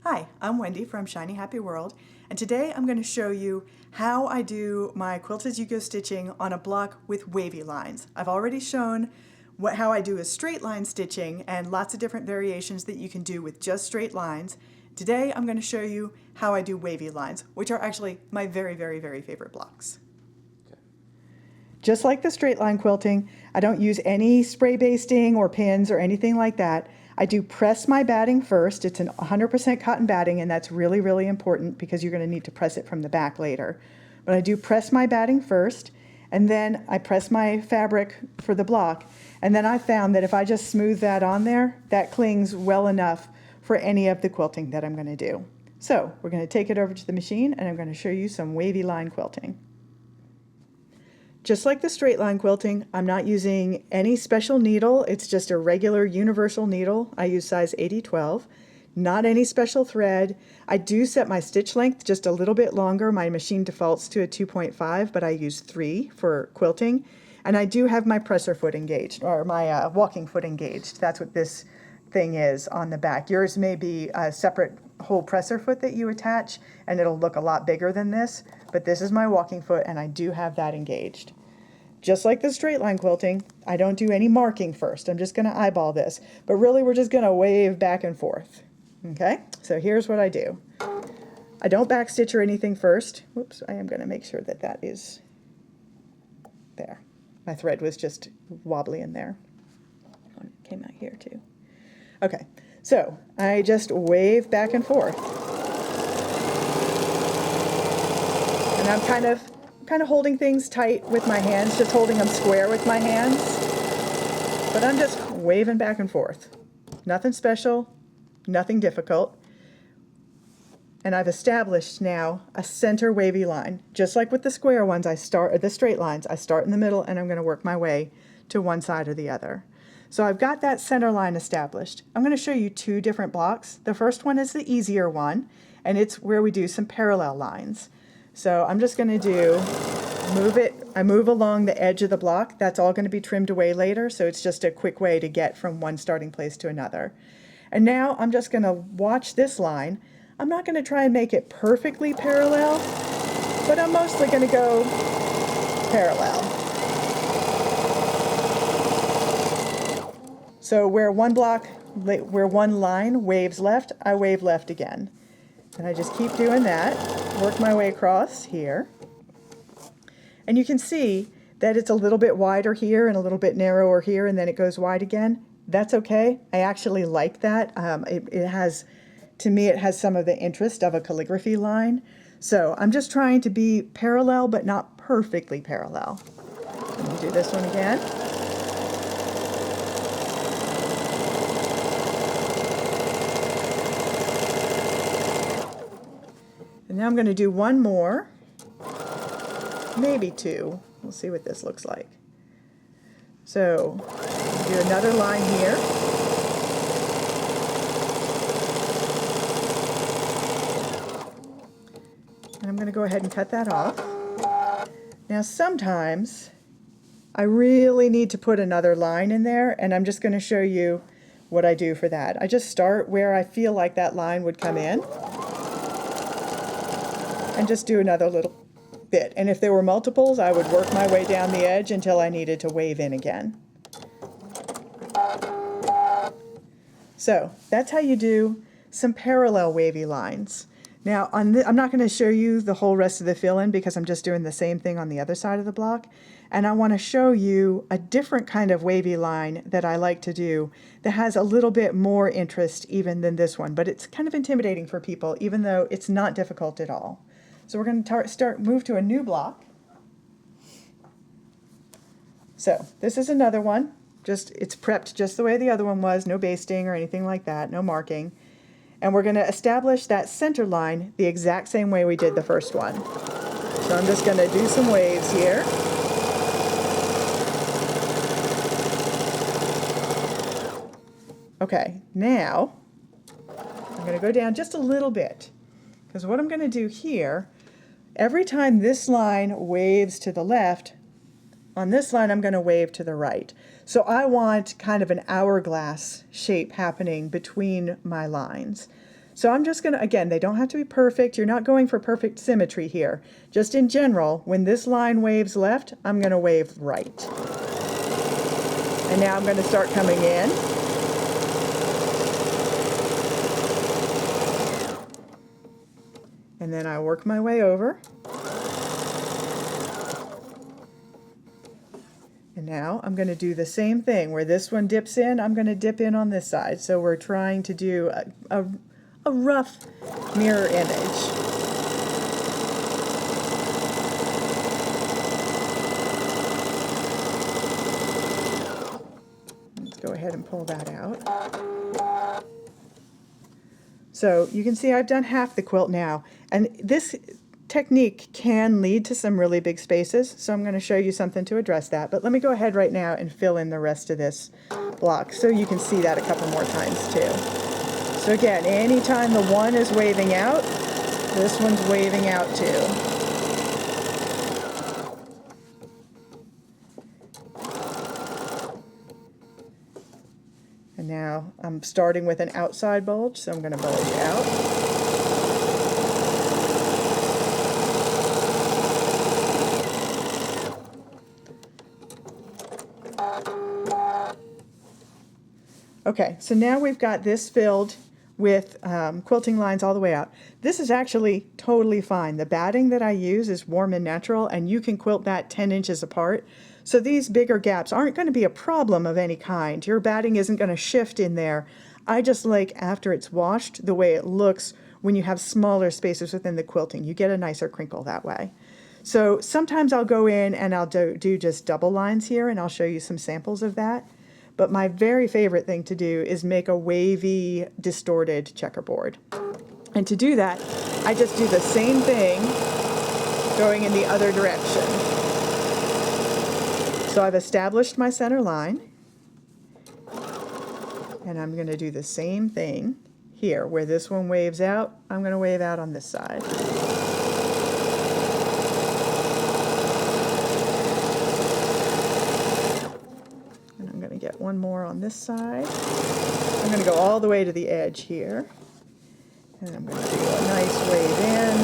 Hi, I'm Wendy from Shiny Happy World, and today I'm going to show you how I do my Quilt As You Go stitching on a block with wavy lines. I've already shown how I do a straight line stitching and lots of different variations that you can do with just straight lines. Today I'm going to show you how I do wavy lines, which are actually my very favorite blocks. Just like the straight line quilting, I don't use any spray basting or pins or anything like that. I do press my batting first. It's an 100% cotton batting, and that's really important because you're going to need to press it from the back later. But I do press my batting first, and then I press my fabric for the block. And then I found that if I just smooth that on there, that clings well enough for any of the quilting that I'm going to do. So we're going to take it over to the machine, and I'm going to show you some wavy line quilting. Just like the straight line quilting, I'm not using any special needle. It's just a regular universal needle. I use size 80-12, not any special thread. I do set my stitch length just a little bit longer. My machine defaults to a 2.5, but I use 3 for quilting. And I do have my presser foot engaged, or my walking foot engaged. That's what this thing is on the back. Yours may be a separate whole presser foot that you attach, and it'll look a lot bigger than this, but this is my walking foot, and I do have that engaged. Just like the straight line quilting, I don't do any marking first. I'm just going to eyeball this, but really we're just going to wave back and forth. Okay, so here's what I do. I don't backstitch or anything first. Whoops, I am going to make sure that that is there. My thread was just wobbly in there. It came out here too. Okay, so I just wave back and forth. And I'm kind of holding things tight with my hands, just holding them square with my hands. But I'm just waving back and forth. Nothing special, nothing difficult. And I've established now a center wavy line. Just like with the square ones, the straight lines, I start in the middle and I'm going to work my way to one side or the other. So I've got that center line established. I'm going to show you 2 different blocks. The first one is the easier one, and it's where we do some parallel lines. So I'm just going to do, I move along the edge of the block. That's all going to be trimmed away later, so it's just a quick way to get from one starting place to another. And now I'm just going to watch this line. I'm not going to try and make it perfectly parallel, but I'm mostly going to go parallel. So where one line waves left, I wave left again. And I just keep doing that, work my way across here. And you can see that it's a little bit wider here and a little bit narrower here, and then it goes wide again. That's okay. I actually like that. To me, it has some of the interest of a calligraphy line. So I'm just trying to be parallel, but not perfectly parallel. Let me do this one again. And now I'm going to do one more, maybe 2. We'll see what this looks like. So do another line here. And I'm going to go ahead and cut that off. Now sometimes I really need to put another line in there, and I'm just going to show you what I do for that. I just start where I feel like that line would come in, and just do another little bit. And if there were multiples, I would work my way down the edge until I needed to wave in again. So that's how you do some parallel wavy lines. Now I'm not going to show you the whole rest of the fill-in because I'm just doing the same thing on the other side of the block. And I want to show you a different kind of wavy line that I like to do that has a little bit more interest even than this one, but it's kind of intimidating for people even though it's not difficult at all. So we're going to move to a new block. So this is another one. It's prepped just the way the other one was, no basting or anything like that, no marking. And we're going to establish that center line the exact same way we did the first one. So I'm just going to do some waves here. Okay, now I'm going to go down just a little bit, because what I'm going to do here, every time this line waves to the left, on this line I'm going to wave to the right. So I want kind of an hourglass shape happening between my lines. So I'm just going to, again, they don't have to be perfect. You're not going for perfect symmetry here. Just in general, when this line waves left, I'm going to wave right. And now I'm going to start coming in. And then I work my way over. And now I'm going to do the same thing. Where this one dips in, I'm going to dip in on this side. So we're trying to do a rough mirror image. Let's go ahead and pull that out. So you can see I've done half the quilt now, and this technique can lead to some really big spaces, so I'm going to show you something to address that. But let me go ahead right now and fill in the rest of this block so you can see that a couple more times too. So again, anytime the one is waving out, this one's waving out too. And now I'm starting with an outside bulge, so I'm going to bulge out. Okay, so now we've got this filled with quilting lines all the way out. This is actually totally fine. The batting that I use is warm and natural, and you can quilt that 10 inches apart. So these bigger gaps aren't going to be a problem of any kind. Your batting isn't going to shift in there. I just like, after it's washed, the way it looks when you have smaller spaces within the quilting. You get a nicer crinkle that way. So sometimes I'll go in and I'll do just double lines here, and I'll show you some samples of that. But my very favorite thing to do is make a wavy, distorted checkerboard. And to do that, I just do the same thing going in the other direction. So I've established my center line, and I'm going to do the same thing here. Where this one waves out, I'm going to wave out on this side. Get one more on this side. I'm going to go all the way to the edge here, and I'm going to do a nice wave in.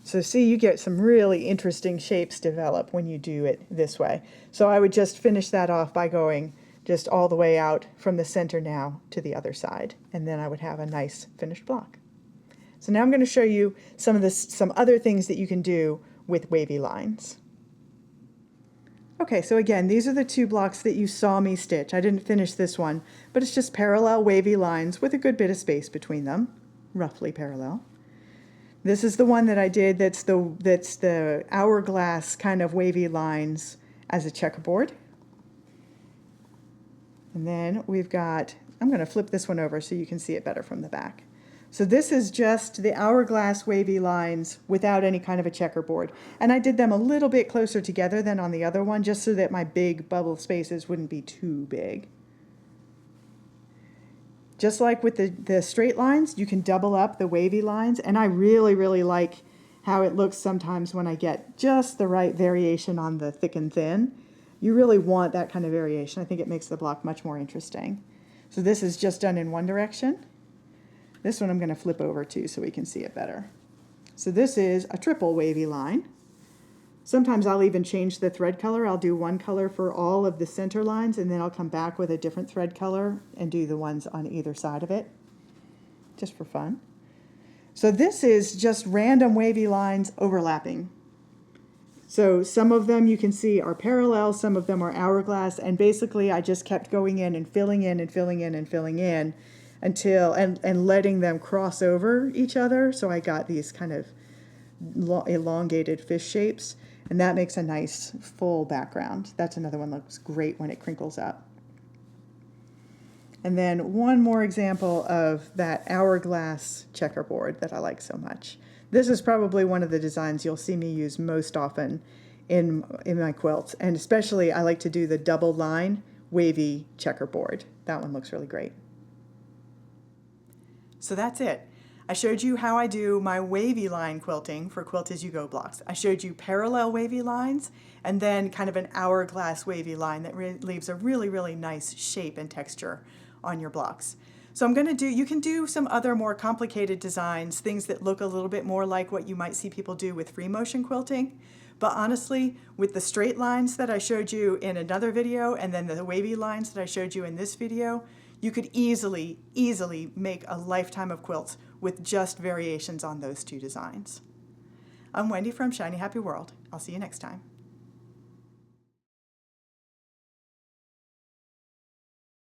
So see, you get some really interesting shapes develop when you do it this way. So I would just finish that off by going just all the way out from the center now to the other side, and then I would have a nice finished block. So now I'm going to show you some other things that you can do with wavy lines. Okay, so again, these are the two blocks that you saw me stitch. I didn't finish this one, but it's just parallel wavy lines with a good bit of space between them, roughly parallel. This is the one that I did that's the hourglass kind of wavy lines as a checkerboard. And then we've got, I'm going to flip this one over so you can see it better from the back. So this is just the hourglass wavy lines without any kind of a checkerboard. And I did them a little bit closer together than on the other one, just so that my big bubble spaces wouldn't be too big. Just like with the straight lines, you can double up the wavy lines. And I really, really like how it looks sometimes when I get just the right variation on the thick and thin. You really want that kind of variation. I think it makes the block much more interesting. So this is just done in one direction. This one I'm going to flip over to so we can see it better. So this is a triple wavy line. Sometimes I'll even change the thread color. I'll do one color for all of the center lines, and then I'll come back with a different thread color and do the ones on either side of it, just for fun. So this is just random wavy lines overlapping. So some of them you can see are parallel, some of them are hourglass, and basically I just kept going in and filling in and filling in and filling in until, and letting them cross over each other. So I got these kind of elongated fish shapes, and that makes a nice full background. That's another one that looks great when it crinkles up. And then one more example of that hourglass checkerboard that I like so much. This is probably one of the designs you'll see me use most often in my quilts, and especially I like to do the double line wavy checkerboard. That one looks really great. So that's it. I showed you how I do my wavy line quilting for Quilt As You Go blocks. I showed you parallel wavy lines and then kind of an hourglass wavy line that leaves a really, really nice shape and texture on your blocks. So I'm going to do, you can do some other more complicated designs, things that look a little bit more like what you might see people do with free motion quilting. But honestly, with the straight lines that I showed you in another video and then the wavy lines that I showed you in this video, you could easily make a lifetime of quilts with just variations on those two designs. I'm Wendy from Shiny Happy World. I'll see you next time.